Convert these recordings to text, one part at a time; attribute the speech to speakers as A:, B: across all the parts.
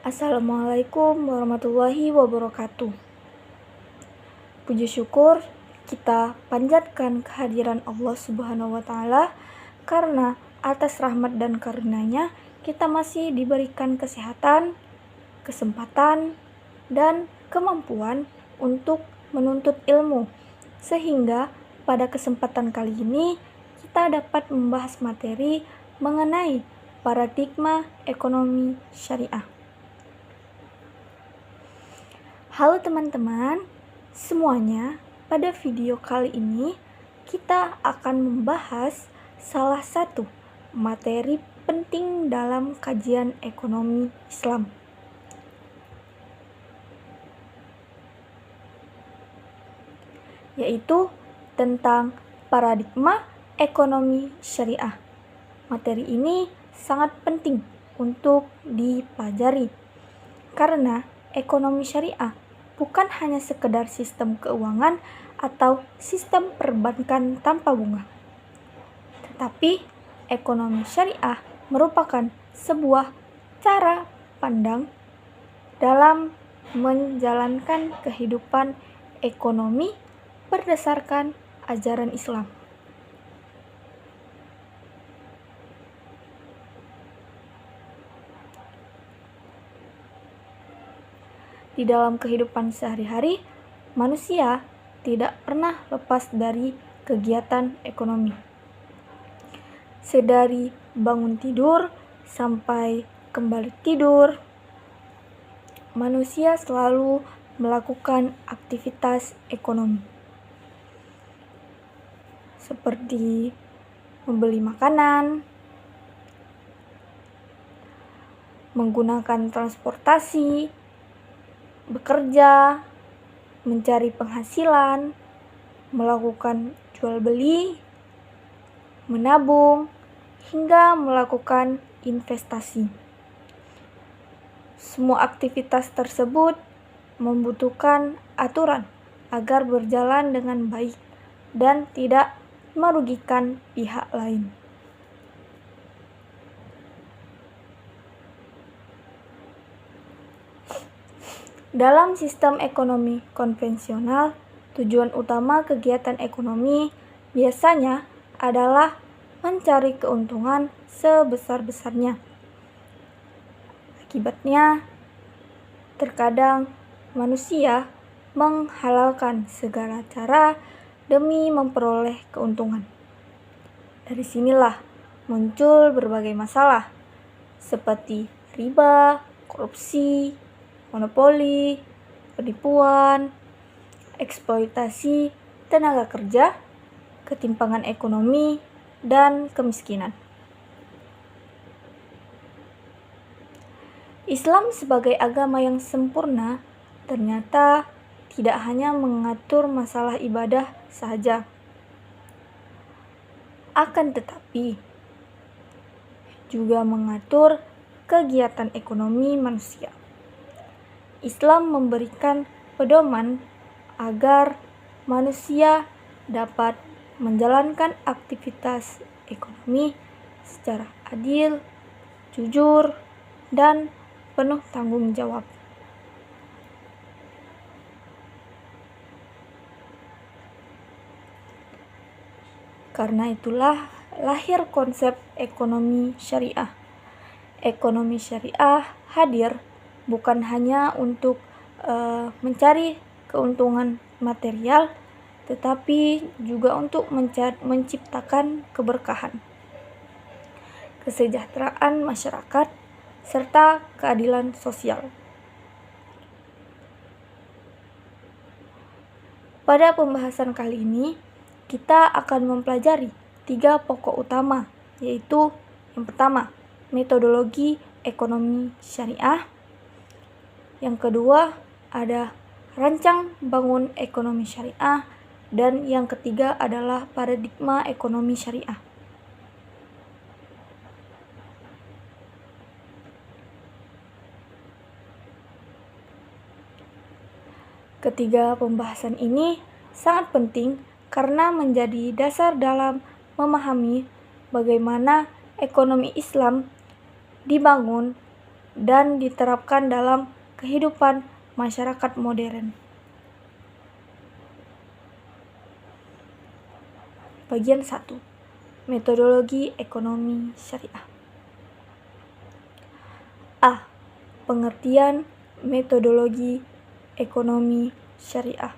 A: Assalamualaikum warahmatullahi wabarakatuh. Puji syukur kita panjatkan kehadiran Allah Subhanahu wa Ta'ala, karena atas rahmat dan karunia-Nya kita masih diberikan kesehatan, kesempatan, dan kemampuan untuk menuntut ilmu, sehingga pada kesempatan kali ini kita dapat membahas materi mengenai paradigma ekonomi syariah. Halo teman-teman semuanya, pada video kali ini kita akan membahas salah satu materi penting dalam kajian ekonomi Islam, yaitu tentang paradigma ekonomi syariah. Materi ini sangat penting untuk dipelajari, karena ekonomi syariah bukan hanya sekedar sistem keuangan atau sistem perbankan tanpa bunga, tetapi ekonomi syariah merupakan sebuah cara pandang dalam menjalankan kehidupan ekonomi berdasarkan ajaran Islam. Di dalam kehidupan sehari-hari, manusia tidak pernah lepas dari kegiatan ekonomi. Sedari bangun tidur sampai kembali tidur, manusia selalu melakukan aktivitas ekonomi, seperti membeli makanan, menggunakan transportasi, bekerja, mencari penghasilan, melakukan jual beli, menabung, hingga melakukan investasi. Semua aktivitas tersebut membutuhkan aturan agar berjalan dengan baik dan tidak merugikan pihak lain. Dalam sistem ekonomi konvensional, tujuan utama kegiatan ekonomi biasanya adalah mencari keuntungan sebesar-besarnya. Akibatnya, terkadang manusia menghalalkan segala cara demi memperoleh keuntungan. Dari sinilah muncul berbagai masalah seperti riba, korupsi, monopoli, penipuan, eksploitasi tenaga kerja, ketimpangan ekonomi, dan kemiskinan. Islam sebagai agama yang sempurna ternyata tidak hanya mengatur masalah ibadah saja, akan tetapi juga mengatur kegiatan ekonomi manusia. Islam memberikan pedoman agar manusia dapat menjalankan aktivitas ekonomi secara adil, jujur, dan penuh tanggung jawab. Karena itulah lahir konsep ekonomi syariah. Ekonomi syariah hadir bukan hanya untuk mencari keuntungan material, tetapi juga untuk menciptakan keberkahan, kesejahteraan masyarakat, serta keadilan sosial. Pada pembahasan kali ini, kita akan mempelajari 3 pokok utama, yaitu yang pertama, metodologi ekonomi syariah. Yang kedua, ada rancang bangun ekonomi syariah, dan yang ketiga adalah paradigma ekonomi syariah. Ketiga pembahasan ini sangat penting karena menjadi dasar dalam memahami bagaimana ekonomi Islam dibangun dan diterapkan dalam kehidupan masyarakat modern. Bagian 1. Metodologi ekonomi syariah. A. Pengertian metodologi ekonomi syariah.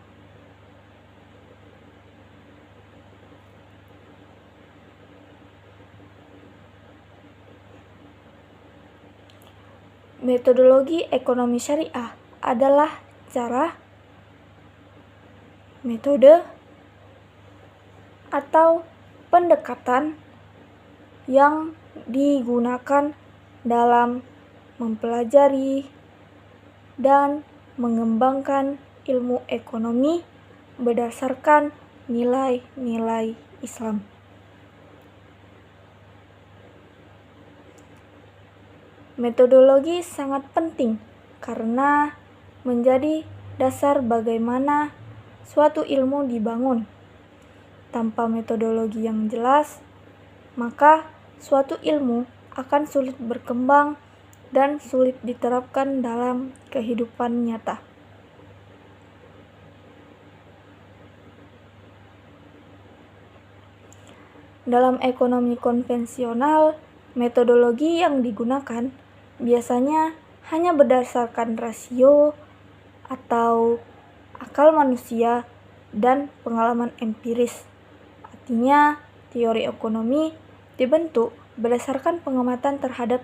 A: Metodologi ekonomi syariah adalah cara, metode, atau pendekatan yang digunakan dalam mempelajari dan mengembangkan ilmu ekonomi berdasarkan nilai-nilai Islam. Metodologi sangat penting karena menjadi dasar bagaimana suatu ilmu dibangun. Tanpa metodologi yang jelas, maka suatu ilmu akan sulit berkembang dan sulit diterapkan dalam kehidupan nyata. Dalam ekonomi konvensional, metodologi yang digunakan biasanya hanya berdasarkan rasio atau akal manusia dan pengalaman empiris. Artinya, teori ekonomi dibentuk berdasarkan pengamatan terhadap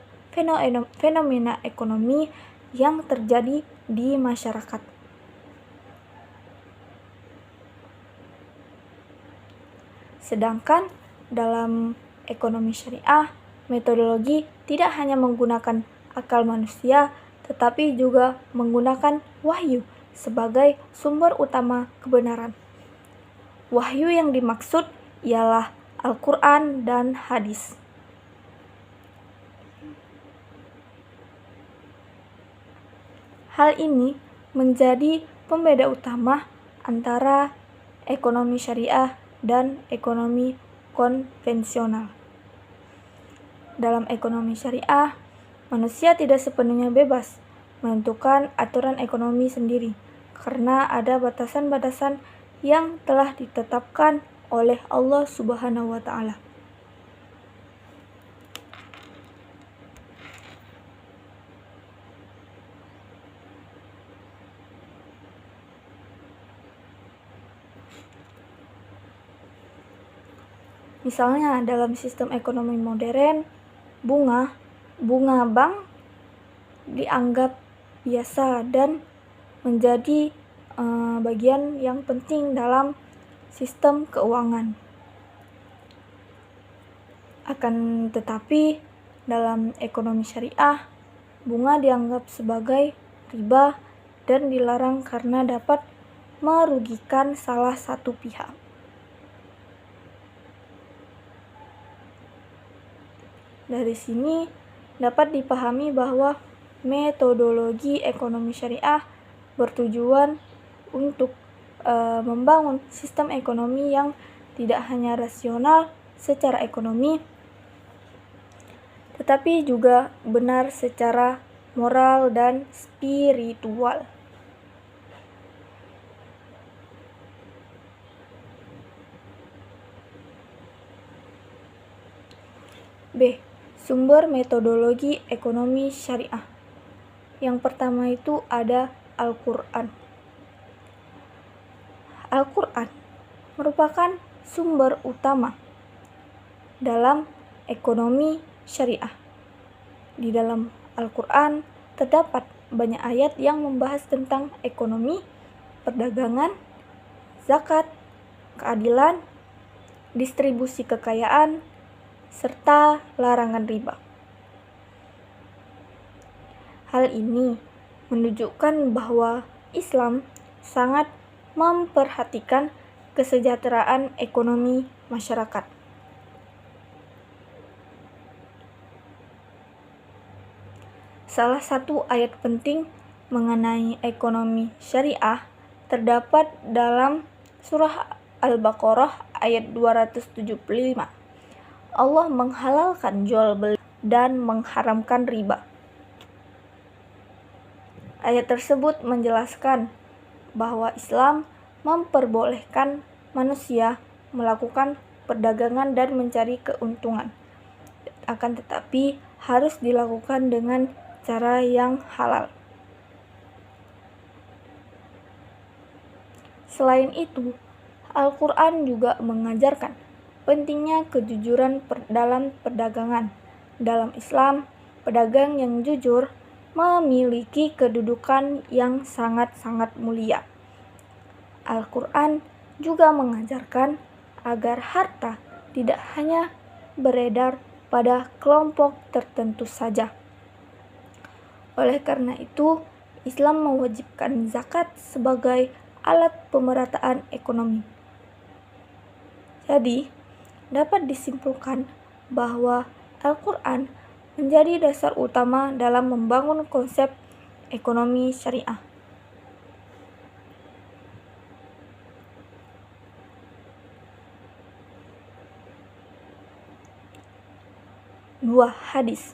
A: fenomena ekonomi yang terjadi di masyarakat. Sedangkan dalam ekonomi syariah, metodologi tidak hanya menggunakan akal manusia, tetapi juga menggunakan wahyu sebagai sumber utama kebenaran. Wahyu yang dimaksud ialah Al-Quran dan hadis. Hal ini menjadi pembeda utama antara ekonomi syariah dan ekonomi konvensional. Dalam ekonomi syariah, manusia tidak sepenuhnya bebas menentukan aturan ekonomi sendiri karena ada batasan-batasan yang telah ditetapkan oleh Allah Subhanahu wa Ta'ala. Misalnya dalam sistem ekonomi modern, bunga bank dianggap biasa dan menjadi bagian yang penting dalam sistem keuangan. Akan tetapi dalam ekonomi syariah, bunga dianggap sebagai riba dan dilarang karena dapat merugikan salah satu pihak. Dari sini dapat dipahami bahwa metodologi ekonomi syariah bertujuan untuk membangun sistem ekonomi yang tidak hanya rasional secara ekonomi, tetapi juga benar secara moral dan spiritual. B. Sumber metodologi ekonomi syariah. Yang pertama itu ada Al-Quran. Al-Quran merupakan sumber utama dalam ekonomi syariah. Di dalam Al-Quran terdapat banyak ayat yang membahas tentang ekonomi, perdagangan, zakat, keadilan, distribusi kekayaan, serta larangan riba. Hal ini menunjukkan bahwa Islam sangat memperhatikan kesejahteraan ekonomi masyarakat. Salah satu ayat penting mengenai ekonomi syariah terdapat dalam surah Al-Baqarah ayat 275. Allah menghalalkan jual beli dan mengharamkan riba. Ayat tersebut menjelaskan bahwa Islam memperbolehkan manusia melakukan perdagangan dan mencari keuntungan. Akan tetapi harus dilakukan dengan cara yang halal. Selain itu, Al-Quran juga mengajarkan pentingnya kejujuran dalam perdagangan. Dalam Islam, pedagang yang jujur memiliki kedudukan yang sangat-sangat mulia. Al-Quran juga mengajarkan agar harta tidak hanya beredar pada kelompok tertentu saja. Oleh karena itu, Islam mewajibkan zakat sebagai alat pemerataan ekonomi. Jadi, dapat disimpulkan bahwa Al-Quran menjadi dasar utama dalam membangun konsep ekonomi syariah. Dua, hadis.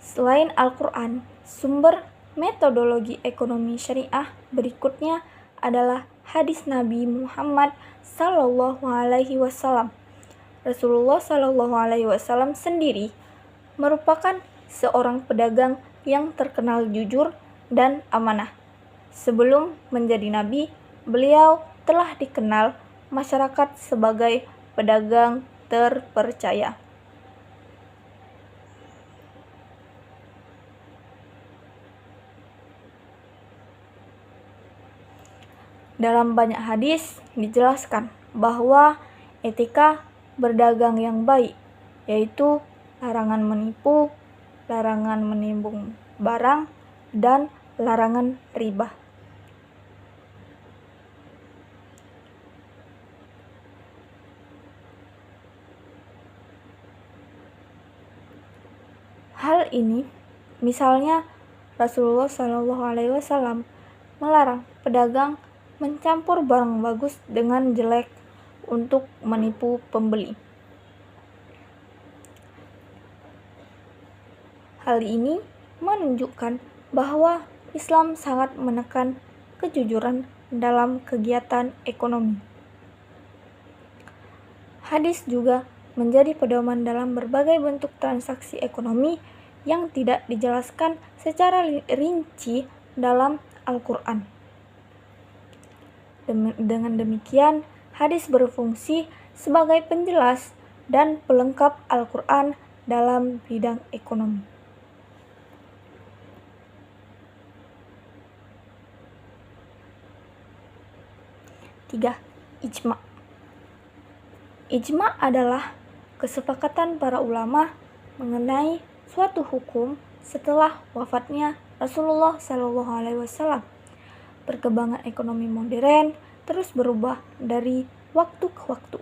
A: Selain Al-Quran, sumber metodologi ekonomi syariah berikutnya adalah hadis Nabi Muhammad SAW. Rasulullah SAW sendiri merupakan seorang pedagang yang terkenal jujur dan amanah. Sebelum menjadi nabi, beliau telah dikenal masyarakat sebagai pedagang terpercaya. Dalam banyak hadis dijelaskan bahwa etika berdagang yang baik, yaitu larangan menipu, larangan menimbun barang, dan larangan riba. Hal ini, misalnya Rasulullah SAW melarang pedagang mencampur barang bagus dengan jelek untuk menipu pembeli. Hal ini menunjukkan bahwa Islam sangat menekan kejujuran dalam kegiatan ekonomi. Hadis juga menjadi pedoman dalam berbagai bentuk transaksi ekonomi yang tidak dijelaskan secara rinci dalam Al-Quran. Dengan demikian, hadis berfungsi sebagai penjelas dan pelengkap Al-Quran dalam bidang ekonomi. Tiga, ijma'. Ijma' adalah kesepakatan para ulama mengenai suatu hukum setelah wafatnya Rasulullah SAW. Perkembangan ekonomi modern terus berubah dari waktu ke waktu.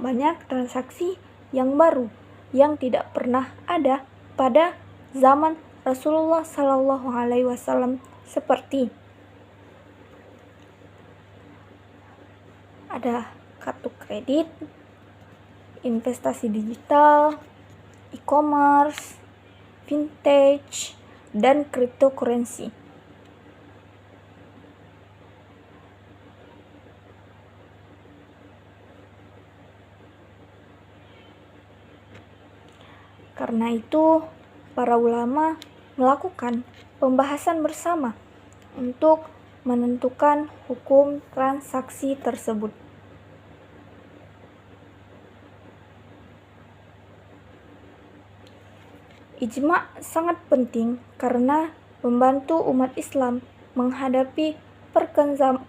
A: Banyak transaksi yang baru yang tidak pernah ada pada zaman Rasulullah SAW seperti ada kartu kredit, investasi digital, e-commerce, vintage, dan cryptocurrency. Karena itu, para ulama melakukan pembahasan bersama untuk menentukan hukum transaksi tersebut. Ijma' sangat penting karena membantu umat Islam menghadapi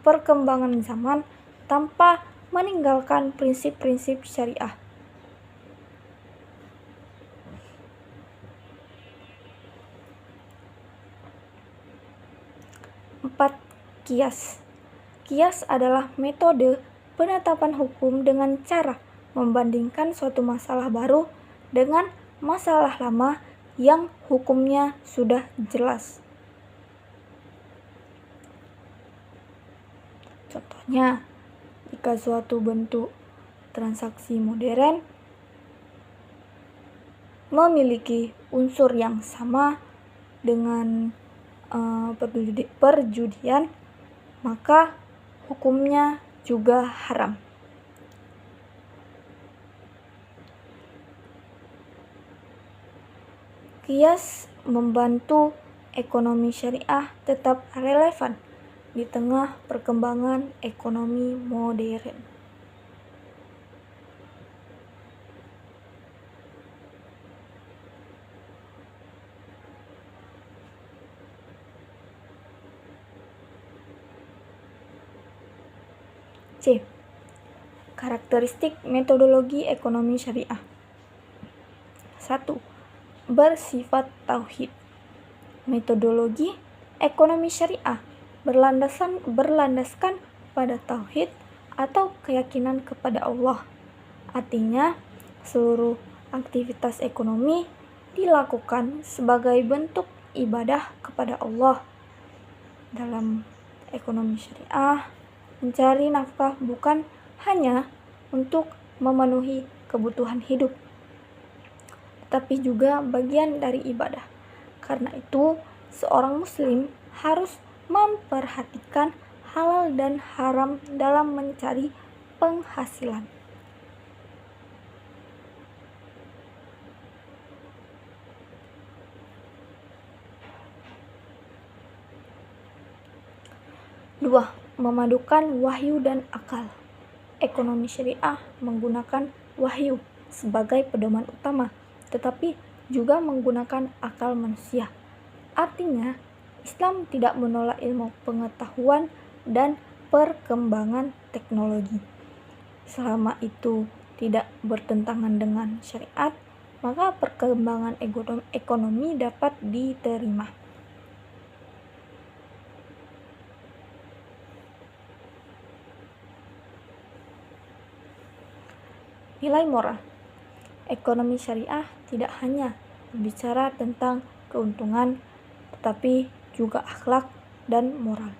A: perkembangan zaman tanpa meninggalkan prinsip-prinsip syariah. 4. Qiyas. Qiyas adalah metode penetapan hukum dengan cara membandingkan suatu masalah baru dengan masalah lama yang hukumnya sudah jelas. Contohnya, jika suatu bentuk transaksi modern memiliki unsur yang sama dengan perjudian, maka hukumnya juga haram. Qiyas membantu ekonomi syariah tetap relevan di tengah perkembangan ekonomi modern. C. Karakteristik metodologi ekonomi syariah. 1. Bersifat tauhid. Metodologi ekonomi syariah berlandaskan pada tauhid atau keyakinan kepada Allah. Artinya, seluruh aktivitas ekonomi dilakukan sebagai bentuk ibadah kepada Allah. Dalam ekonomi syariah, mencari nafkah bukan hanya untuk memenuhi kebutuhan hidup, tetapi juga bagian dari ibadah. Karena itu, seorang muslim harus memperhatikan halal dan haram dalam mencari penghasilan. Dua, memadukan wahyu dan akal. Ekonomi syariah menggunakan wahyu sebagai pedoman utama, tetapi juga menggunakan akal manusia. Artinya, Islam tidak menolak ilmu pengetahuan dan perkembangan teknologi. Selama itu tidak bertentangan dengan syariat, maka perkembangan ekonomi dapat diterima. Nilai moral. Ekonomi syariah tidak hanya berbicara tentang keuntungan, tetapi juga akhlak dan moral.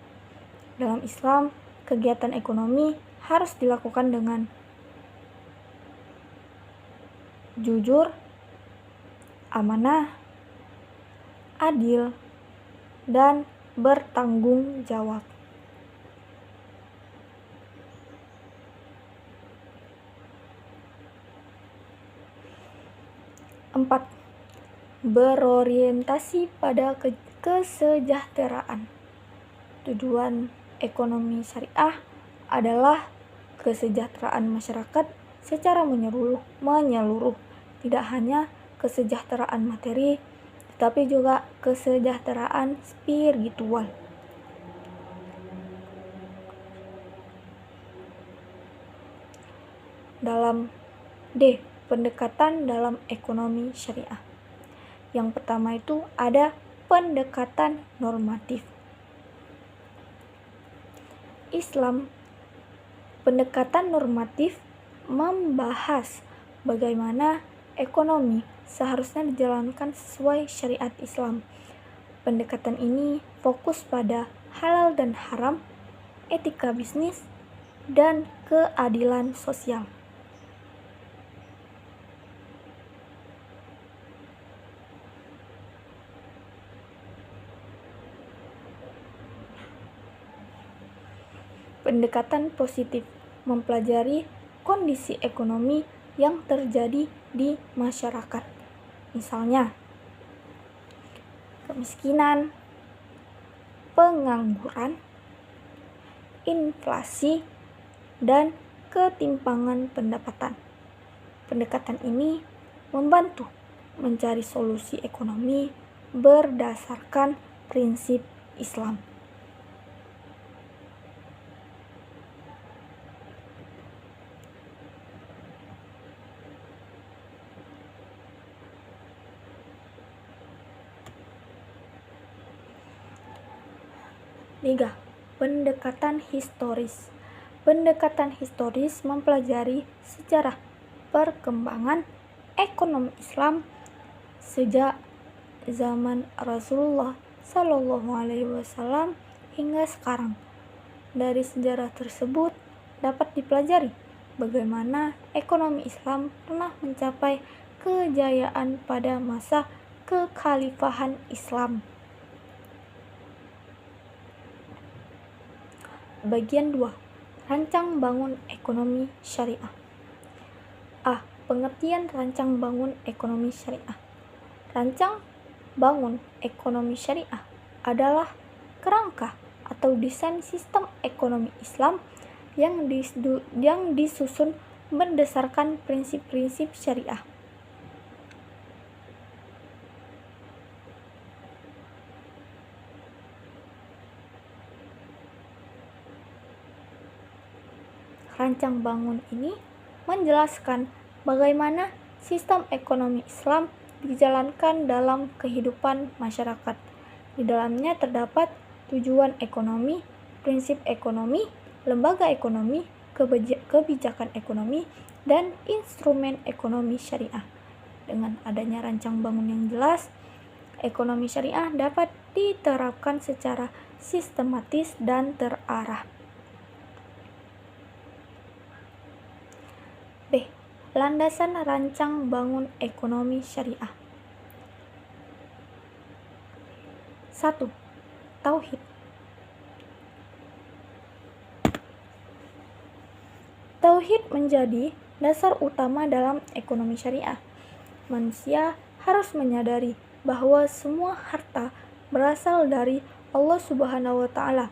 A: Dalam Islam, kegiatan ekonomi harus dilakukan dengan jujur, amanah, adil, dan bertanggung jawab. 4. Berorientasi pada kesejahteraan. Tujuan ekonomi syariah adalah kesejahteraan masyarakat secara menyeluruh, tidak hanya kesejahteraan materi, tetapi juga kesejahteraan spiritual. Dalam D. Pendekatan dalam ekonomi syariah. Yang pertama itu ada pendekatan normatif. Islam, pendekatan normatif membahas bagaimana ekonomi seharusnya dijalankan sesuai syariat Islam. Pendekatan ini fokus pada halal dan haram, etika bisnis, dan keadilan sosial. Pendekatan positif mempelajari kondisi ekonomi yang terjadi di masyarakat. Misalnya, kemiskinan, pengangguran, inflasi, dan ketimpangan pendapatan. Pendekatan ini membantu mencari solusi ekonomi berdasarkan prinsip Islam. Tiga, pendekatan historis. Pendekatan historis mempelajari sejarah perkembangan ekonomi Islam sejak zaman Rasulullah Shallallahu Alaihi Wasallam hingga sekarang. Dari sejarah tersebut dapat dipelajari bagaimana ekonomi Islam pernah mencapai kejayaan pada masa kekhalifahan Islam. Bagian 2. Rancang bangun ekonomi syariah. A. Pengertian rancang bangun ekonomi syariah. Rancang bangun ekonomi syariah adalah kerangka atau desain sistem ekonomi Islam yang disusun berdasarkan prinsip-prinsip syariah. Rancang bangun ini menjelaskan bagaimana sistem ekonomi Islam dijalankan dalam kehidupan masyarakat. Di dalamnya terdapat tujuan ekonomi, prinsip ekonomi, lembaga ekonomi, kebijakan ekonomi, dan instrumen ekonomi syariah. Dengan adanya rancang bangun yang jelas, ekonomi syariah dapat diterapkan secara sistematis dan terarah. B. Landasan rancang bangun ekonomi syariah. 1. Tauhid. Tauhid menjadi dasar utama dalam ekonomi syariah. Manusia harus menyadari bahwa semua harta berasal dari Allah Subhanahu wa Ta'ala.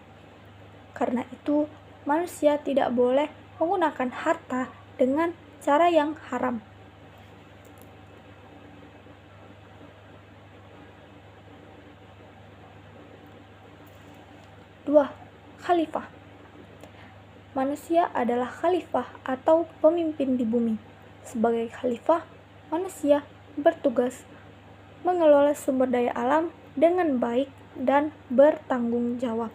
A: Karena itu, manusia tidak boleh menggunakan harta dengan cara yang haram. Dua, khalifah. Manusia adalah khalifah atau pemimpin di bumi. Sebagai khalifah, manusia bertugas mengelola sumber daya alam dengan baik dan bertanggung jawab.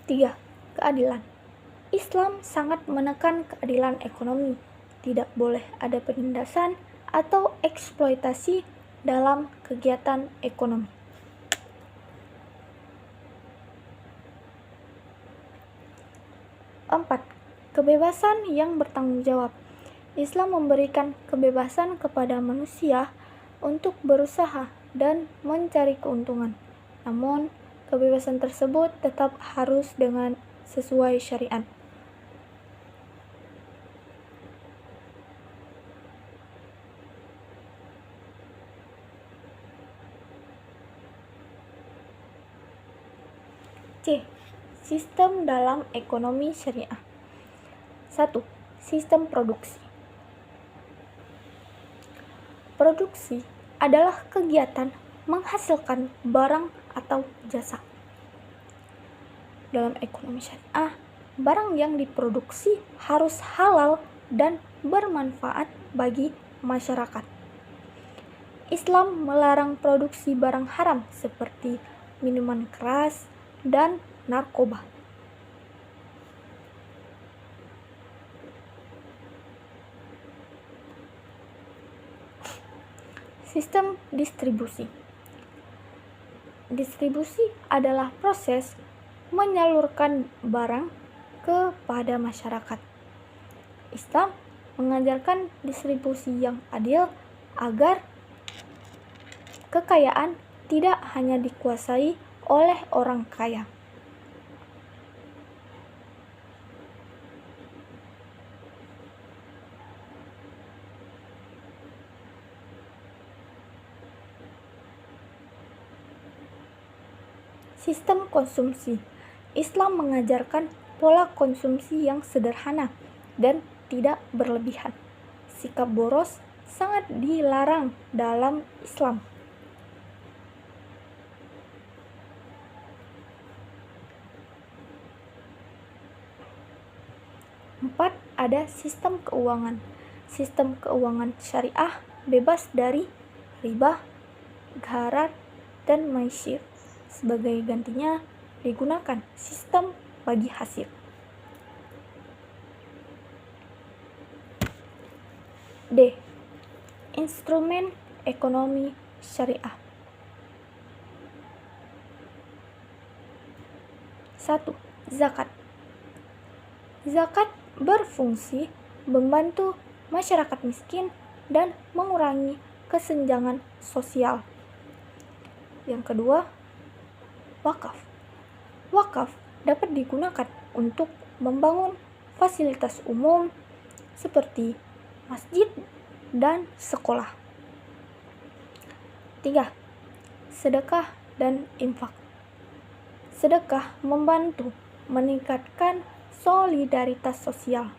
A: Tiga, keadilan. Islam sangat menekan keadilan ekonomi. Tidak boleh ada penindasan atau eksploitasi dalam kegiatan ekonomi. 4. Kebebasan yang bertanggung jawab. Islam memberikan kebebasan kepada manusia untuk berusaha dan mencari keuntungan. Namun, kebebasan tersebut tetap harus dengan sesuai syariat. C. Sistem dalam ekonomi syariah. 1. Sistem produksi. Produksi adalah kegiatan menghasilkan barang atau jasa. Dalam ekonomi syariah, barang yang diproduksi harus halal dan bermanfaat bagi masyarakat. Islam melarang produksi barang haram seperti minuman keras dan narkoba. Sistem distribusi. Distribusi adalah proses menyalurkan barang kepada masyarakat. Islam mengajarkan distribusi yang adil agar kekayaan tidak hanya dikuasai oleh orang kaya. Sistem konsumsi. Islam mengajarkan pola konsumsi yang sederhana dan tidak berlebihan. Sikap boros sangat dilarang dalam Islam. 4. Ada sistem keuangan. Sistem keuangan syariah bebas dari riba, gharar, dan maisir. Sebagai gantinya digunakan sistem bagi hasil. D. Instrumen ekonomi syariah. 1. Zakat. Zakat berfungsi membantu masyarakat miskin dan mengurangi kesenjangan sosial. Yang kedua, wakaf. Wakaf dapat digunakan untuk membangun fasilitas umum seperti masjid dan sekolah. 3. Sedekah dan infak. Sedekah membantu meningkatkan solidaritas sosial.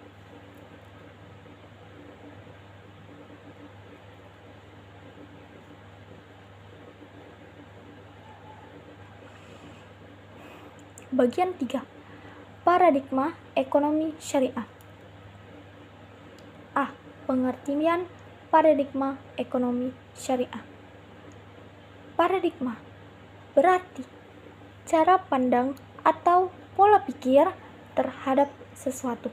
A: Bagian 3. Paradigma ekonomi syariah. A. Pengertian paradigma ekonomi syariah. Paradigma berarti cara pandang atau pola pikir terhadap sesuatu.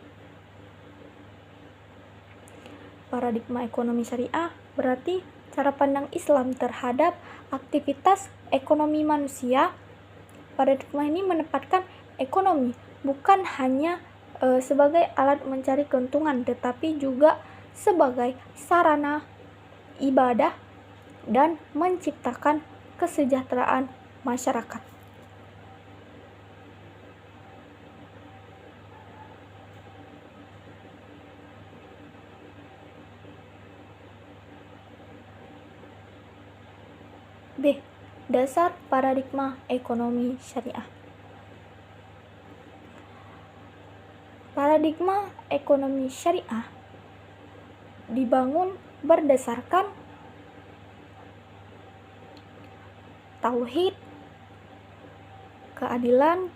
A: Paradigma ekonomi syariah berarti cara pandang Islam terhadap aktivitas ekonomi manusia. Paradigma ini menempatkan ekonomi bukan hanya sebagai alat mencari keuntungan, tetapi juga sebagai sarana ibadah dan menciptakan kesejahteraan masyarakat. B. Dasar paradigma ekonomi syariah. Paradigma ekonomi syariah dibangun berdasarkan tauhid, keadilan,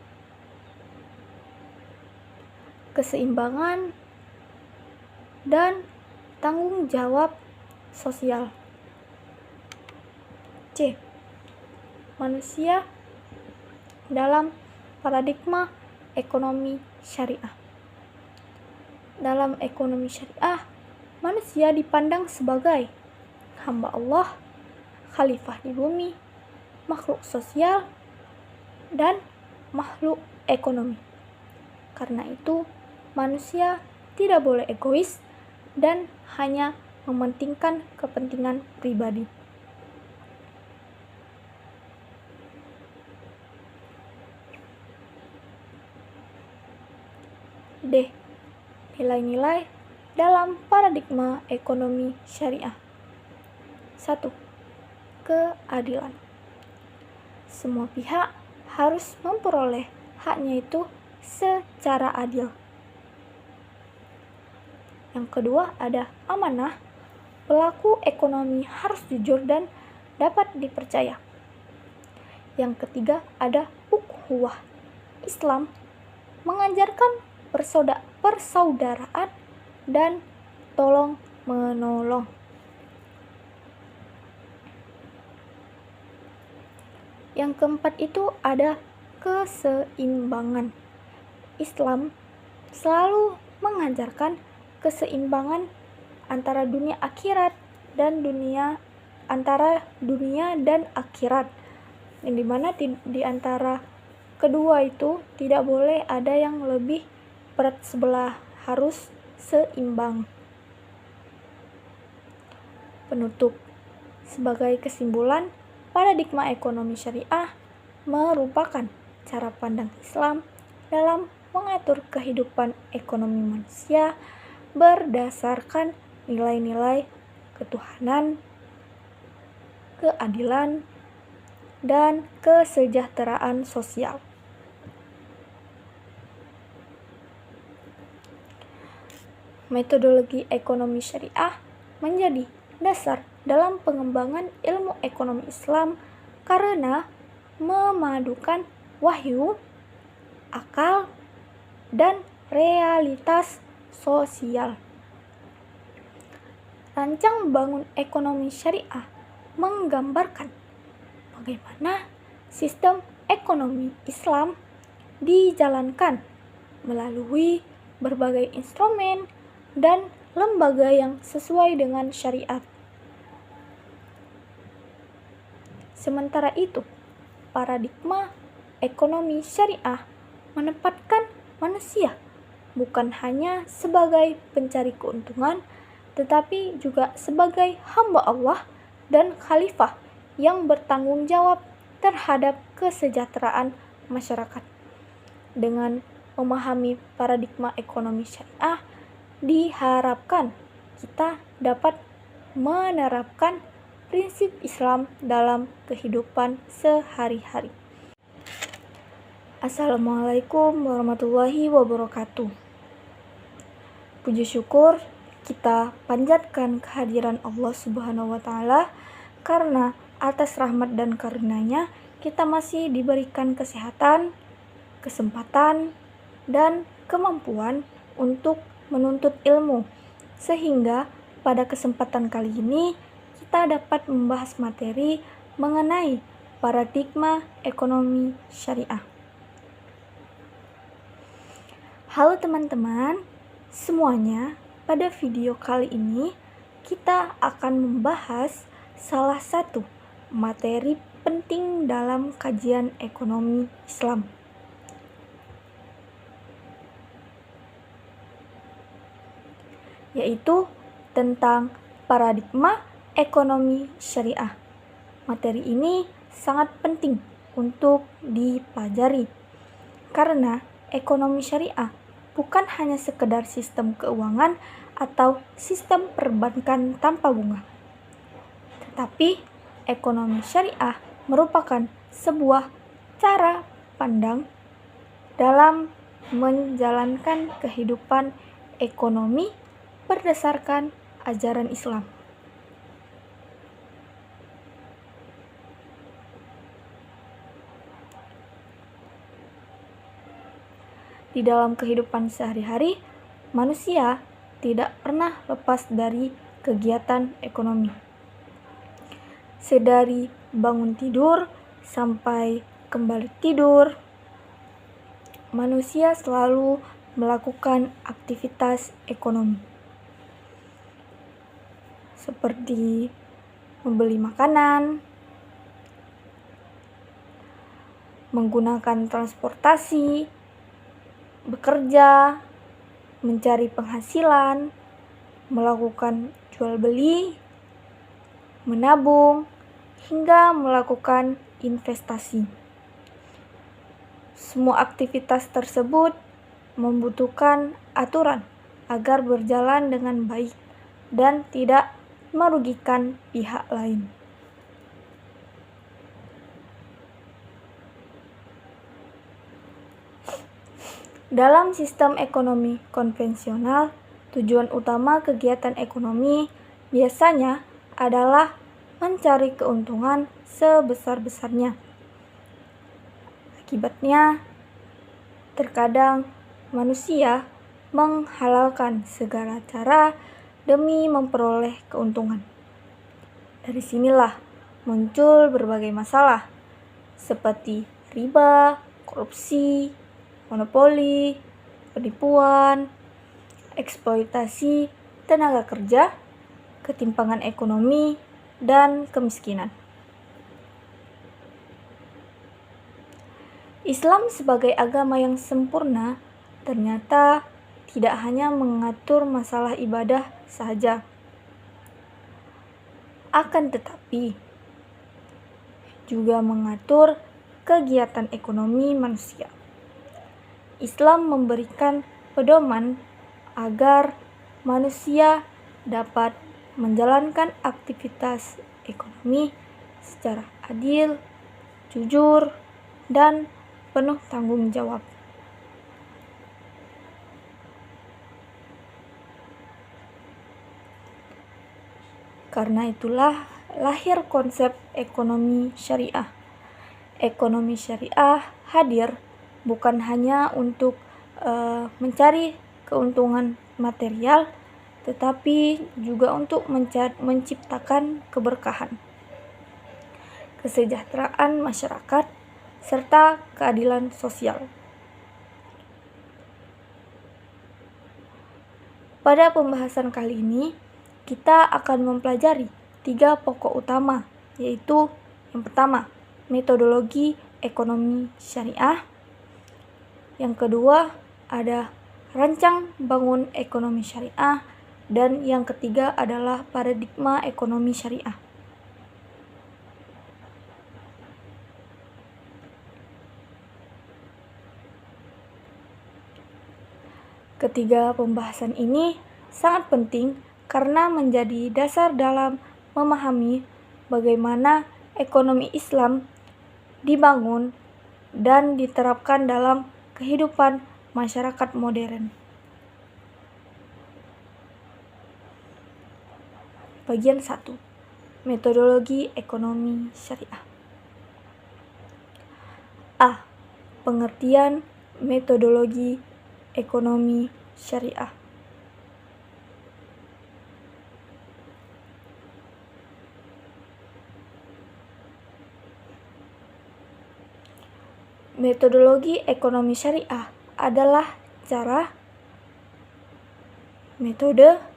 A: keseimbangan, dan tanggung jawab sosial. C. Manusia dalam paradigma ekonomi syariah. Dalam ekonomi syariah, manusia dipandang sebagai hamba Allah, khalifah di bumi, makhluk sosial, dan makhluk ekonomi. Karena itu, manusia tidak boleh egois dan hanya mementingkan kepentingan pribadi. D. Nilai-nilai dalam paradigma ekonomi syariah. 1. Keadilan. Semua pihak harus memperoleh haknya itu secara adil. Yang kedua ada amanah. Pelaku ekonomi harus jujur dan dapat dipercaya. Yang ketiga ada ukhuwah. Islam mengajarkan persaudaraan dan tolong menolong. Yang keempat itu ada keseimbangan. Islam selalu mengajarkan keseimbangan antara dunia akhirat dan antara dunia dan akhirat. Yang dimana di antara kedua itu tidak boleh ada yang lebih berat sebelah, harus seimbang. Penutup. Sebagai kesimpulan, paradigma ekonomi syariah merupakan cara pandang Islam dalam mengatur kehidupan ekonomi manusia berdasarkan nilai-nilai ketuhanan, keadilan, dan kesejahteraan sosial. Metodologi ekonomi syariah menjadi dasar dalam pengembangan ilmu ekonomi Islam karena memadukan wahyu, akal, dan realitas sosial. Rancang bangun ekonomi syariah menggambarkan bagaimana sistem ekonomi Islam dijalankan melalui berbagai instrumen dan lembaga yang sesuai dengan syariat. Sementara itu, paradigma ekonomi syariah menempatkan manusia bukan hanya sebagai pencari keuntungan, tetapi juga sebagai hamba Allah dan khalifah yang bertanggung jawab terhadap kesejahteraan masyarakat. Dengan memahami paradigma ekonomi syariah, diharapkan kita dapat menerapkan prinsip Islam dalam kehidupan sehari-hari. Assalamualaikum warahmatullahi wabarakatuh. Puji syukur kita panjatkan kehadiran Allah Subhanahu wa Ta'ala, karena atas rahmat dan karunia-Nya kita masih diberikan kesehatan, kesempatan, dan kemampuan untuk menuntut ilmu, sehingga pada kesempatan kali ini kita dapat membahas materi mengenai paradigma ekonomi syariah. Halo teman-teman semuanya, pada video kali ini kita akan membahas salah satu materi penting dalam kajian ekonomi Islam, yaitu tentang paradigma ekonomi syariah. Materi ini sangat penting untuk dipelajari, karena ekonomi syariah bukan hanya sekedar sistem keuangan atau sistem perbankan tanpa bunga, tetapi ekonomi syariah merupakan sebuah cara pandang dalam menjalankan kehidupan ekonomi berdasarkan ajaran Islam. Di dalam kehidupan sehari-hari, manusia tidak pernah lepas dari kegiatan ekonomi. Sedari bangun tidur sampai kembali tidur, manusia selalu melakukan aktivitas ekonomi, seperti membeli makanan, menggunakan transportasi, bekerja, mencari penghasilan, melakukan jual beli, menabung, hingga melakukan investasi. Semua aktivitas tersebut membutuhkan aturan agar berjalan dengan baik dan tidak merugikan pihak lain. Dalam sistem ekonomi konvensional, tujuan utama kegiatan ekonomi biasanya adalah mencari keuntungan sebesar-besarnya. Akibatnya, terkadang manusia menghalalkan segala cara demi memperoleh keuntungan. Dari sinilah muncul berbagai masalah seperti riba, korupsi, monopoli, penipuan, eksploitasi tenaga kerja, ketimpangan ekonomi, dan kemiskinan. Islam sebagai agama yang sempurna ternyata tidak hanya mengatur masalah ibadah saja, akan tetapi juga mengatur kegiatan ekonomi manusia. Islam memberikan pedoman agar manusia dapat menjalankan aktivitas ekonomi secara adil, jujur, dan penuh tanggung jawab. Karena itulah lahir konsep ekonomi syariah. Ekonomi syariah hadir bukan hanya untuk mencari keuntungan material, tetapi juga untuk menciptakan keberkahan, kesejahteraan masyarakat, serta keadilan sosial. Pada pembahasan kali ini, kita akan mempelajari 3 pokok utama, yaitu yang pertama, metodologi ekonomi syariah. Yang kedua ada rancang bangun ekonomi syariah, dan yang ketiga adalah paradigma ekonomi syariah. Ketiga pembahasan ini sangat penting karena menjadi dasar dalam memahami bagaimana ekonomi Islam dibangun dan diterapkan dalam kehidupan masyarakat modern. Bagian 1. Metodologi ekonomi syariah. A. Pengertian metodologi ekonomi syariah. Metodologi ekonomi syariah adalah cara, metode,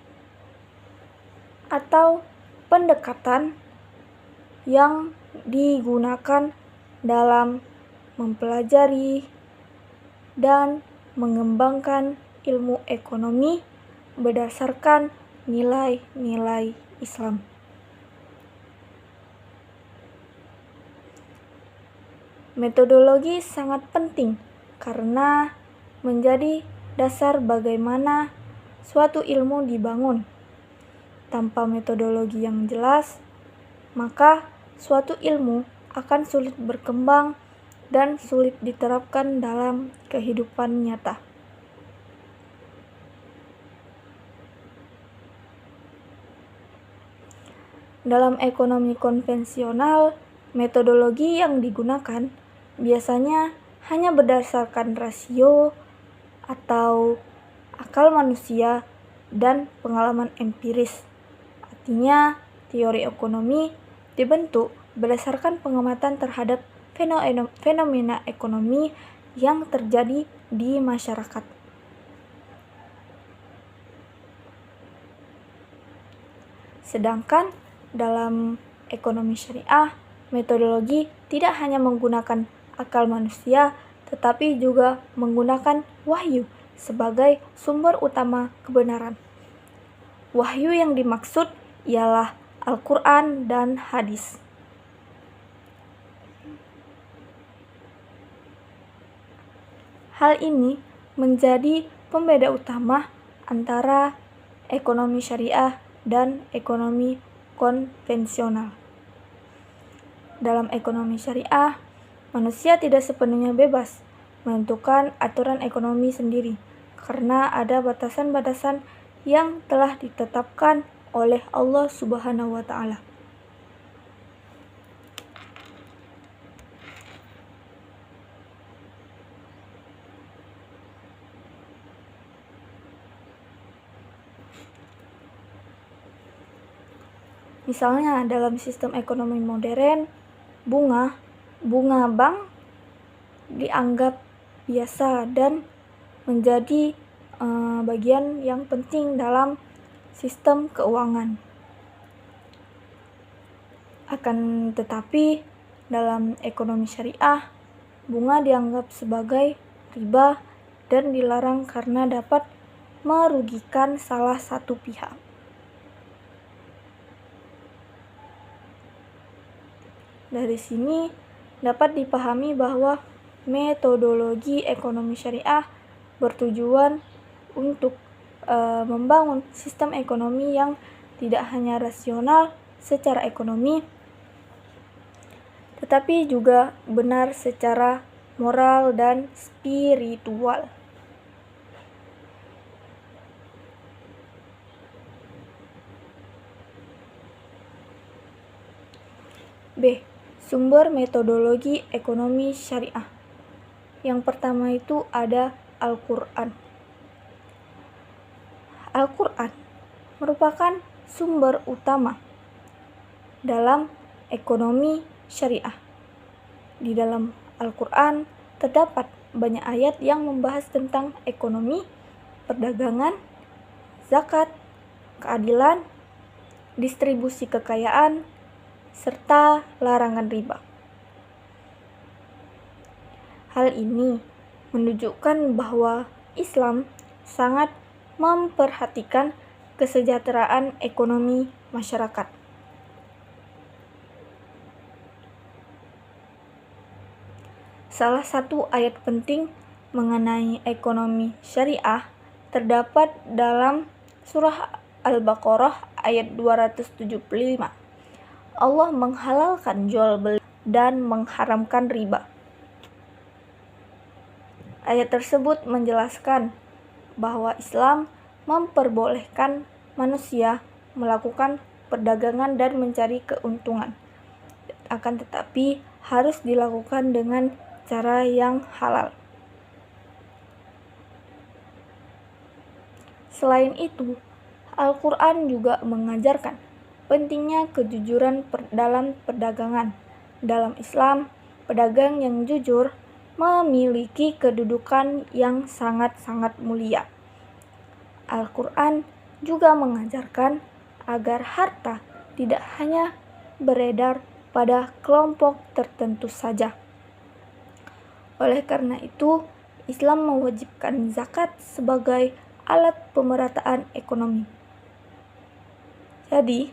A: atau pendekatan yang digunakan dalam mempelajari dan mengembangkan ilmu ekonomi berdasarkan nilai-nilai Islam. Metodologi sangat penting karena menjadi dasar bagaimana suatu ilmu dibangun. Tanpa metodologi yang jelas, maka suatu ilmu akan sulit berkembang dan sulit diterapkan dalam kehidupan nyata. Dalam ekonomi konvensional, metodologi yang digunakan biasanya hanya berdasarkan rasio atau akal manusia dan pengalaman empiris. Artinya, teori ekonomi dibentuk berdasarkan pengamatan terhadap fenomena ekonomi yang terjadi di masyarakat. Sedangkan dalam ekonomi syariah, metodologi tidak hanya menggunakan akal manusia, tetapi juga menggunakan wahyu sebagai sumber utama kebenaran. Wahyu yang dimaksud ialah Al-Quran dan hadis. Hal ini menjadi pembeda utama antara ekonomi syariah dan ekonomi konvensional. Dalam ekonomi syariah, manusia tidak sepenuhnya bebas menentukan aturan ekonomi sendiri karena ada batasan-batasan yang telah ditetapkan oleh Allah Subhanahu wa Ta'ala. Misalnya dalam sistem ekonomi modern, bunga bank dianggap biasa dan menjadi bagian yang penting dalam sistem keuangan. Akan tetapi dalam ekonomi syariah, bunga dianggap sebagai riba dan dilarang karena dapat merugikan salah satu pihak. Dari sini dapat dipahami bahwa metodologi ekonomi syariah bertujuan untuk membangun sistem ekonomi yang tidak hanya rasional secara ekonomi, tetapi juga benar secara moral dan spiritual. B. Sumber metodologi ekonomi syariah. Yang pertama itu ada Al-Quran. Al-Quran merupakan sumber utama dalam ekonomi syariah. Di dalam Al-Quran terdapat banyak ayat yang membahas tentang ekonomi, perdagangan, zakat, keadilan, distribusi kekayaan, serta larangan riba. Hal ini menunjukkan bahwa Islam sangat memperhatikan kesejahteraan ekonomi masyarakat. Salah satu ayat penting mengenai ekonomi syariah terdapat dalam surah Al-Baqarah ayat 275. Allah menghalalkan jual beli dan mengharamkan riba. Ayat tersebut menjelaskan bahwa Islam memperbolehkan manusia melakukan perdagangan dan mencari keuntungan. Akan tetapi harus dilakukan dengan cara yang halal. Selain itu, Al-Quran juga mengajarkan pentingnya kejujuran dalam perdagangan. Dalam Islam, pedagang yang jujur memiliki kedudukan yang sangat-sangat mulia. Al-Quran juga mengajarkan agar harta tidak hanya beredar pada kelompok tertentu saja. Oleh karena itu, Islam mewajibkan zakat sebagai alat pemerataan ekonomi. Jadi,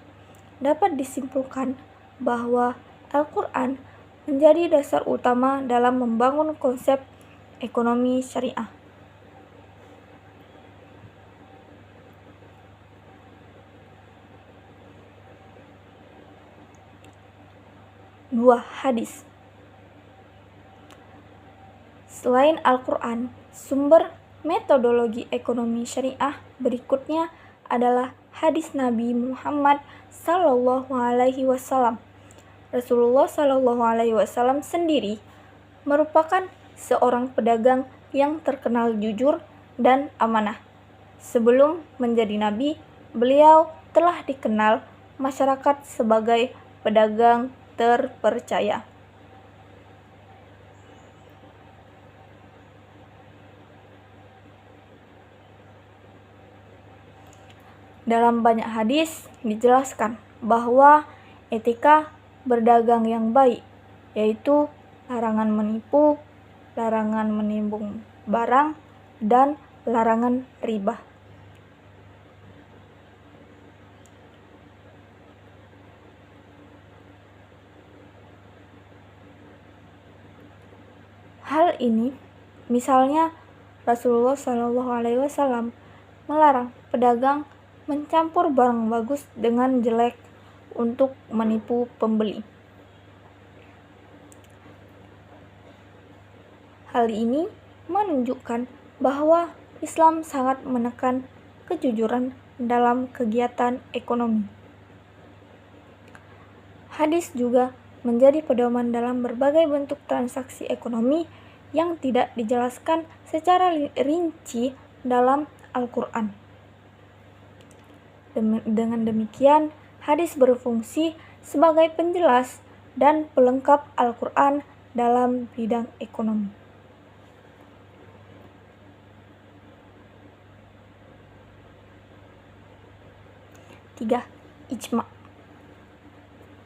A: dapat disimpulkan bahwa Al-Quran menjadi dasar utama dalam membangun konsep ekonomi syariah. Dua, hadis. Selain Al-Quran, sumber metodologi ekonomi syariah berikutnya adalah hadis Nabi Muhammad SAW. Rasulullah SAW sendiri merupakan seorang pedagang yang terkenal jujur dan amanah. Sebelum menjadi nabi, beliau telah dikenal masyarakat sebagai pedagang terpercaya. Dalam banyak hadis dijelaskan bahwa etika berdagang yang baik, yaitu larangan menipu, larangan menimbun barang, dan larangan riba. Hal ini, misalnya Rasulullah SAW melarang pedagang mencampur barang bagus dengan jelek untuk menipu pembeli. Hal ini menunjukkan bahwa Islam sangat menekan kejujuran dalam kegiatan ekonomi. Hadis juga menjadi pedoman dalam berbagai bentuk transaksi ekonomi yang tidak dijelaskan secara rinci dalam Al-Quran. Dengan demikian, hadis berfungsi sebagai penjelas dan pelengkap Al-Quran dalam bidang ekonomi. Tiga, ijma.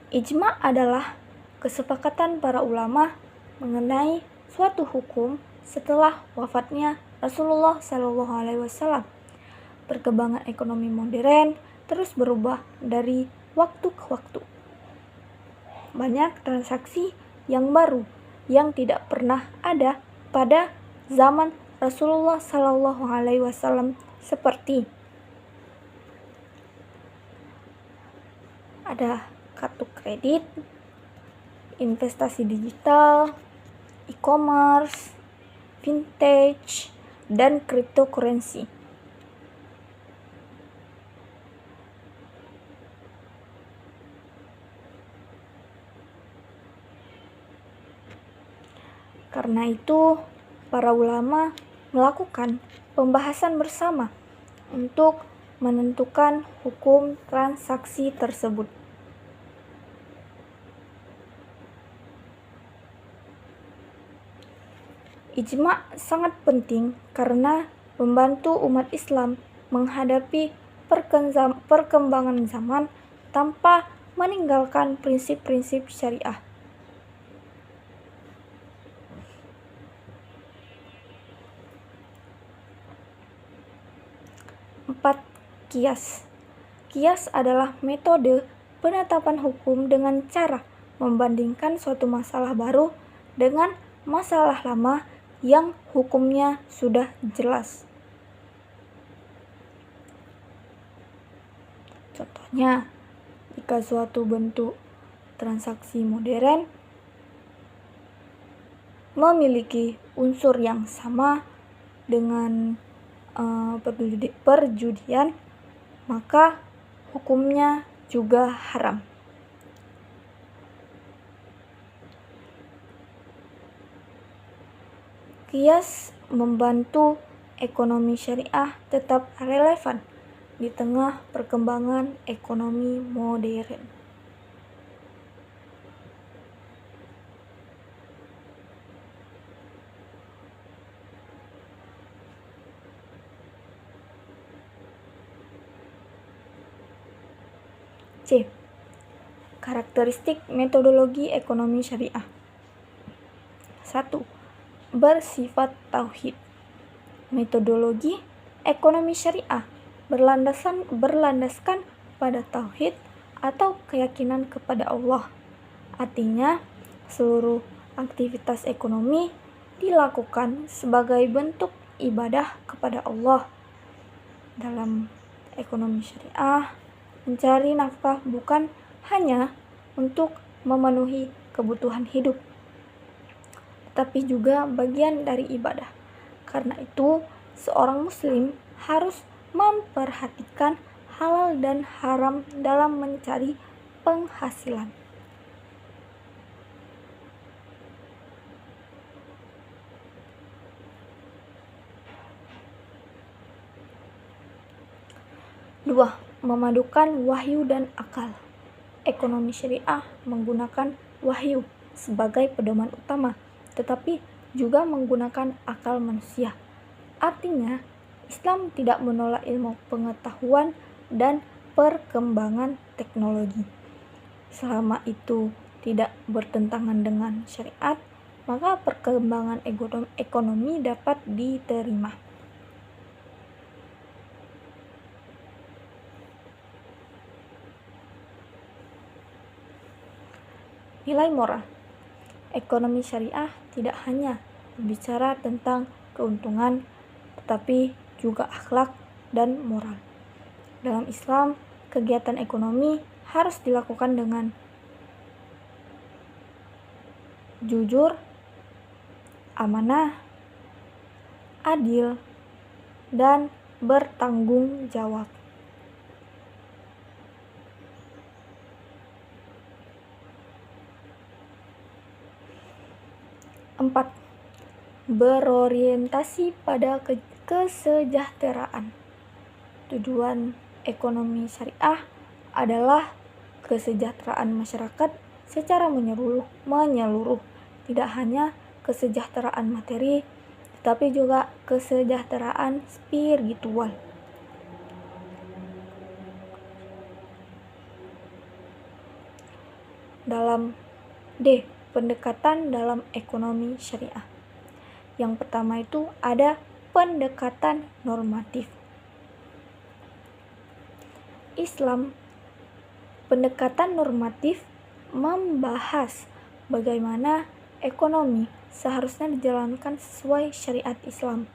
A: Ijma adalah kesepakatan para ulama mengenai suatu hukum setelah wafatnya Rasulullah SAW. Perkembangan ekonomi modern terus berubah dari waktu ke waktu. Banyak transaksi yang baru yang tidak pernah ada pada zaman Rasulullah SAW seperti ada kartu kredit, investasi digital, e-commerce, vintage, dan cryptocurrency. Karena itu, para ulama melakukan pembahasan bersama untuk menentukan hukum transaksi tersebut. Ijma sangat penting karena membantu umat Islam menghadapi perkembangan zaman tanpa meninggalkan prinsip-prinsip syariah. 4. Kias. Kias adalah metode penetapan hukum dengan cara membandingkan suatu masalah baru dengan masalah lama yang hukumnya sudah jelas. Contohnya, jika suatu bentuk transaksi modern memiliki unsur yang sama dengan perjudian, maka hukumnya juga haram. Kias membantu ekonomi syariah tetap relevan di tengah perkembangan ekonomi modern. C. Karakteristik metodologi ekonomi syariah. 1. Bersifat tauhid. Metodologi ekonomi syariah berlandaskan pada tauhid atau keyakinan kepada Allah. Artinya, seluruh aktivitas ekonomi dilakukan sebagai bentuk ibadah kepada Allah. Dalam ekonomi syariah, mencari nafkah bukan hanya untuk memenuhi kebutuhan hidup, tetapi juga bagian dari ibadah. Karena itu, seorang muslim harus memperhatikan halal dan haram dalam mencari penghasilan. Dua, memadukan wahyu dan akal. Ekonomi syariah menggunakan wahyu sebagai pedoman utama, tetapi juga menggunakan akal manusia. Artinya, Islam tidak menolak ilmu pengetahuan dan perkembangan teknologi. Selama itu tidak bertentangan dengan syariat, maka perkembangan ekonomi dapat diterima. Nilai moral. Ekonomi syariah tidak hanya berbicara tentang keuntungan, tetapi juga akhlak dan moral. Dalam Islam, kegiatan ekonomi harus dilakukan dengan jujur, amanah, adil, dan bertanggung jawab. Empat, berorientasi pada kesejahteraan. Tujuan ekonomi syariah adalah kesejahteraan masyarakat secara menyeluruh, tidak hanya kesejahteraan materi, tetapi juga kesejahteraan spiritual. Dalam D. Pendekatan dalam ekonomi syariah. Yang pertama itu ada pendekatan normatif. Islam, pendekatan normatif membahas bagaimana ekonomi seharusnya dijalankan sesuai syariat Islam.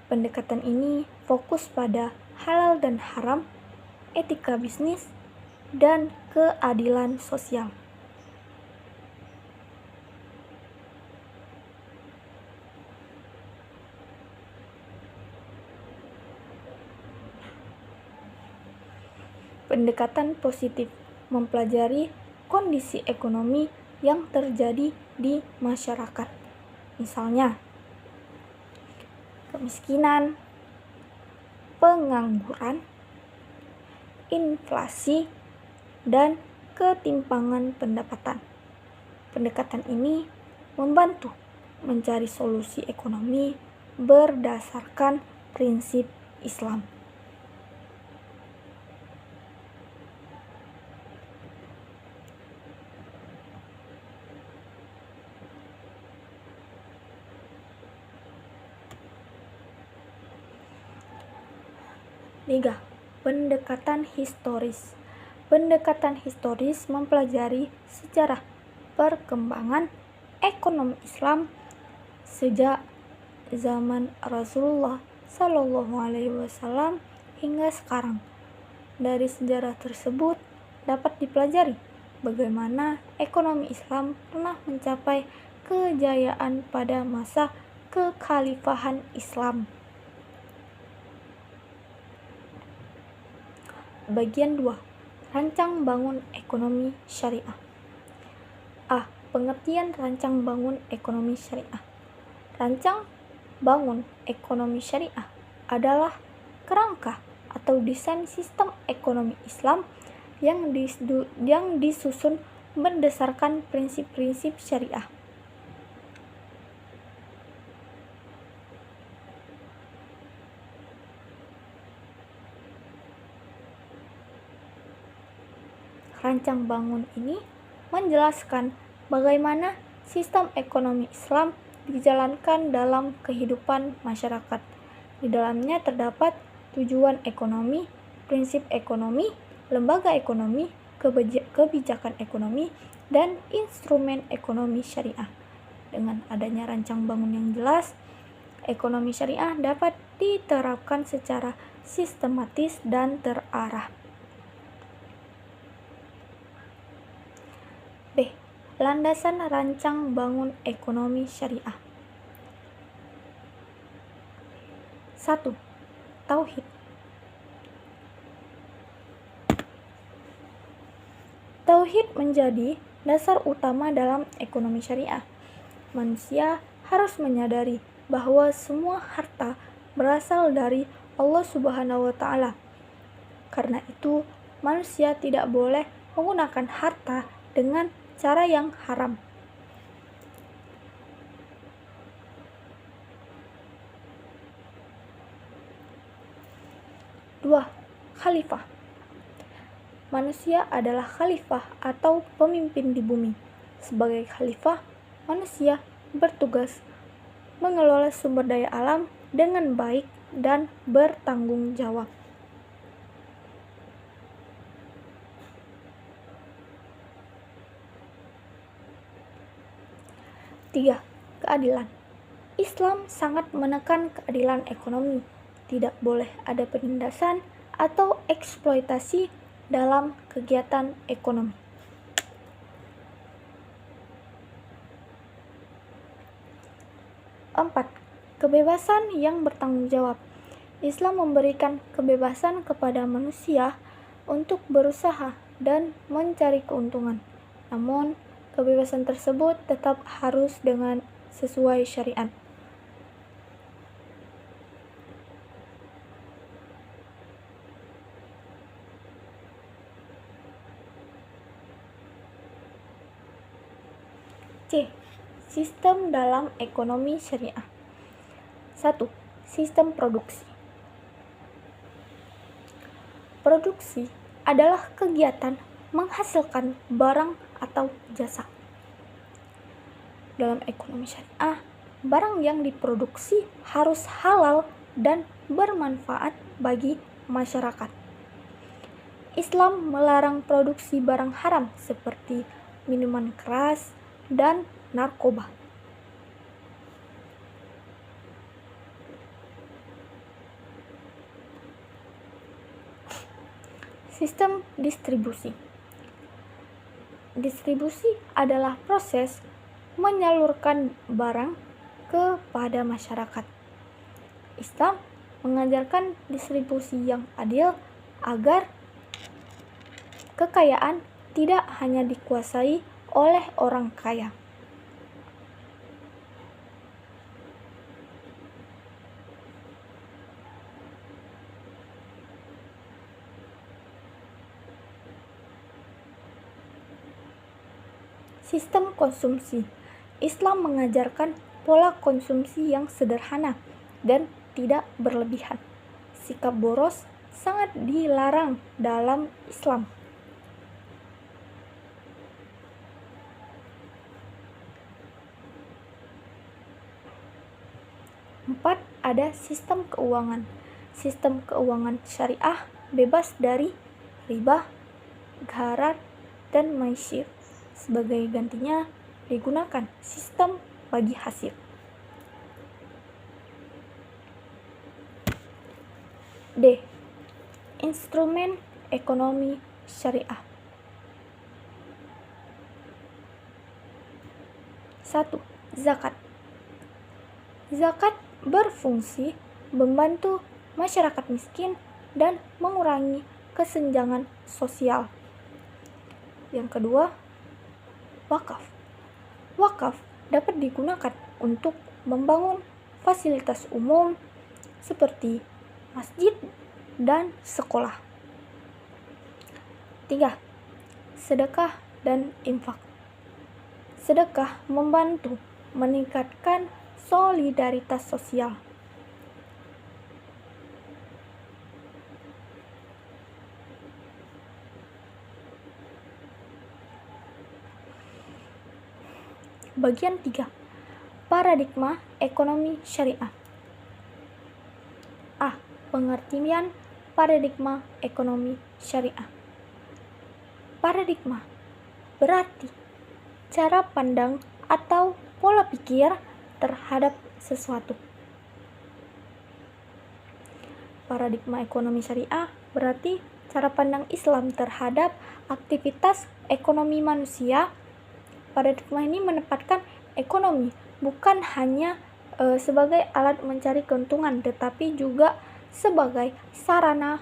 A: Pendekatan ini fokus pada halal dan haram, etika bisnis, dan keadilan sosial. Pendekatan positif mempelajari kondisi ekonomi yang terjadi di masyarakat. Misalnya, kemiskinan, pengangguran, inflasi, dan ketimpangan pendapatan. Pendekatan ini membantu mencari solusi ekonomi berdasarkan prinsip Islam. 3. Pendekatan historis. Pendekatan historis mempelajari sejarah perkembangan ekonomi Islam sejak zaman Rasulullah Shallallahu Alaihi Wasallam hingga sekarang. Dari sejarah tersebut dapat dipelajari bagaimana ekonomi Islam pernah mencapai kejayaan pada masa kekhalifahan Islam. Bagian 2. Rancang bangun ekonomi syariah. A. Pengertian rancang bangun ekonomi syariah. Rancang bangun ekonomi syariah adalah kerangka atau desain sistem ekonomi Islam yang disusun berdasarkan prinsip-prinsip syariah. Rancang bangun ini menjelaskan bagaimana sistem ekonomi Islam dijalankan dalam kehidupan masyarakat. Di dalamnya terdapat tujuan ekonomi, prinsip ekonomi, lembaga ekonomi, kebijakan ekonomi, dan instrumen ekonomi syariah. Dengan adanya rancang bangun yang jelas, ekonomi syariah dapat diterapkan secara sistematis dan terarah. B. Landasan rancang bangun ekonomi syariah. 1. Tauhid. Tauhid menjadi dasar utama dalam ekonomi syariah. Manusia harus menyadari bahwa semua harta berasal dari Allah Subhanahu wa Ta'ala. Karena itu, manusia tidak boleh menggunakan harta dengan cara yang haram. Dua, khalifah. Manusia adalah khalifah atau pemimpin di bumi. Sebagai khalifah, manusia bertugas mengelola sumber daya alam dengan baik dan bertanggung jawab. Tiga, keadilan. Islam sangat menekan keadilan ekonomi. Tidak boleh ada penindasan atau eksploitasi dalam kegiatan ekonomi. 4. Kebebasan yang bertanggung jawab. Islam memberikan kebebasan kepada manusia untuk berusaha dan mencari keuntungan. Namun, kebebasan tersebut tetap harus dengan sesuai syariat. C. Sistem dalam ekonomi syariah. 1. Sistem produksi. Produksi adalah kegiatan menghasilkan barang atau jasa. Dalam ekonomi syariah, barang yang diproduksi harus halal dan bermanfaat bagi masyarakat. Islam melarang produksi barang haram seperti minuman keras dan narkoba. Sistem distribusi. Distribusi adalah proses menyalurkan barang kepada masyarakat. Islam mengajarkan distribusi yang adil agar kekayaan tidak hanya dikuasai oleh orang kaya. Sistem konsumsi. Islam mengajarkan pola konsumsi yang sederhana dan tidak berlebihan. Sikap boros sangat dilarang dalam Islam. 4. Ada sistem keuangan. sistem keuangan syariah bebas dari riba, gharar, dan maisir. Sebagai gantinya digunakan sistem bagi hasil. D. Instrumen ekonomi syariah. 1. Zakat. Zakat berfungsi membantu masyarakat miskin dan mengurangi kesenjangan sosial. Yang kedua, wakaf. Wakaf dapat digunakan untuk membangun fasilitas umum seperti masjid dan sekolah. 3. Sedekah dan infak. Sedekah membantu meningkatkan solidaritas sosial. Bagian 3. Paradigma ekonomi syariah. A. Pengertian paradigma ekonomi syariah. Paradigma berarti cara pandang atau pola pikir terhadap sesuatu. Paradigma ekonomi syariah berarti cara pandang Islam terhadap aktivitas ekonomi manusia. Paradigma ini menempatkan ekonomi bukan hanya sebagai alat mencari keuntungan, tetapi juga sebagai sarana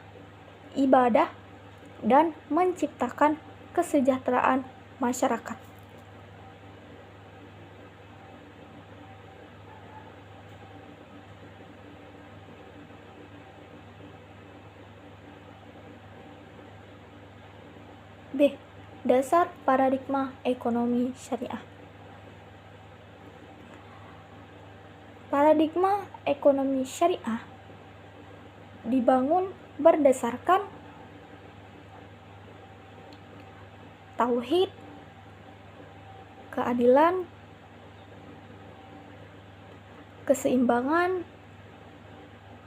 A: ibadah dan menciptakan kesejahteraan masyarakat. B. Dasar paradigma ekonomi syariah. Paradigma ekonomi syariah dibangun berdasarkan tauhid, keadilan, keseimbangan,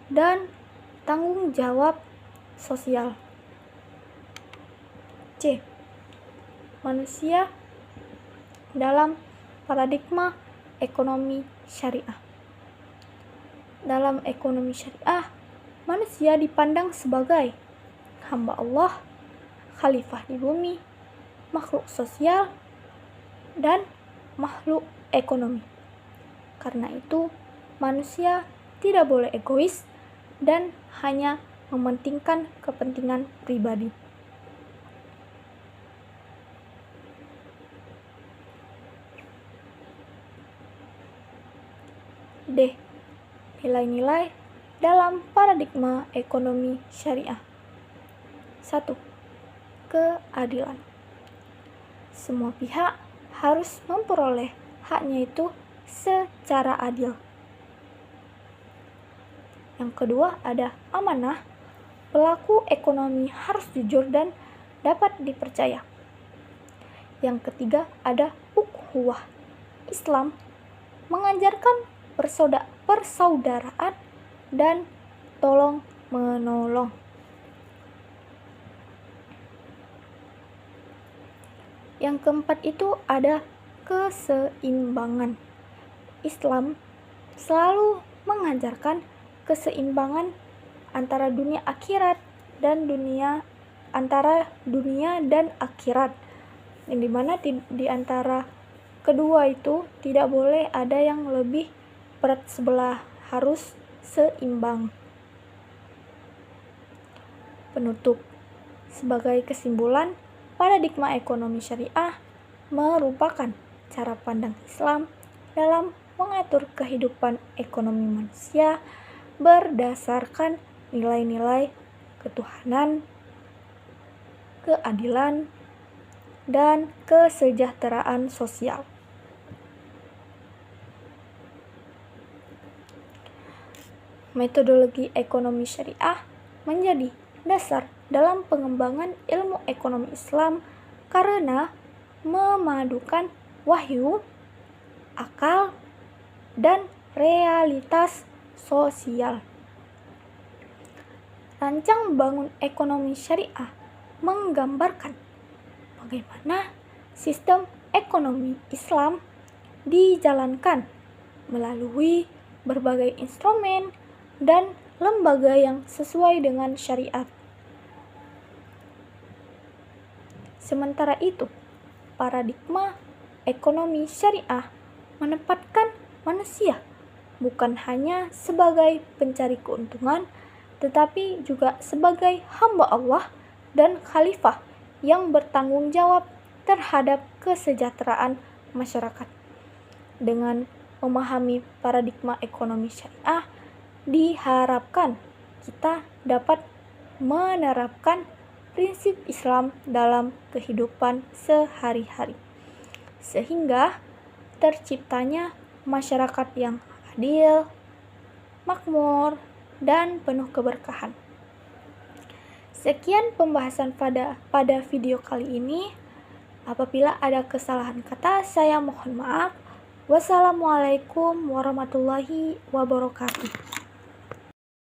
A: dan tanggung jawab sosial. C. Manusia dalam paradigma ekonomi syariah. Dalam ekonomi syariah, manusia dipandang sebagai hamba Allah, khalifah di bumi, makhluk sosial, dan makhluk ekonomi. Karena itu, manusia tidak boleh egois dan hanya mementingkan kepentingan pribadi. D. Nilai-nilai dalam paradigma ekonomi syariah. 1. Keadilan. Semua pihak harus memperoleh haknya itu secara adil. Yang kedua ada amanah. Pelaku ekonomi harus jujur dan dapat dipercaya. Yang ketiga ada ukhuwah. Islam mengajarkan persaudaraan dan tolong menolong. Yang keempat itu ada keseimbangan. Islam selalu mengajarkan keseimbangan antara dunia akhirat dan antara dunia dan akhirat. Yang dimana di antara kedua itu tidak boleh ada yang lebih berat sebelah, harus seimbang. Penutup. Sebagai kesimpulan, paradigma ekonomi syariah merupakan cara pandang Islam dalam mengatur kehidupan ekonomi manusia berdasarkan nilai-nilai ketuhanan, keadilan, dan kesejahteraan sosial. Metodologi ekonomi syariah menjadi dasar dalam pengembangan ilmu ekonomi Islam karena memadukan wahyu, akal, dan realitas sosial. Rancang bangun ekonomi syariah menggambarkan bagaimana sistem ekonomi Islam dijalankan melalui berbagai instrumen dan lembaga yang sesuai dengan syariat. Sementara itu, paradigma ekonomi syariah menempatkan manusia bukan hanya sebagai pencari keuntungan, tetapi juga sebagai hamba Allah dan khalifah yang bertanggung jawab terhadap kesejahteraan masyarakat. Dengan memahami paradigma ekonomi syariah, diharapkan kita dapat menerapkan prinsip Islam dalam kehidupan sehari-hari, sehingga terciptanya masyarakat yang adil, makmur, dan penuh keberkahan. Sekian pembahasan pada video kali ini. Apabila ada kesalahan kata, saya mohon maaf. Wassalamualaikum warahmatullahi wabarakatuh.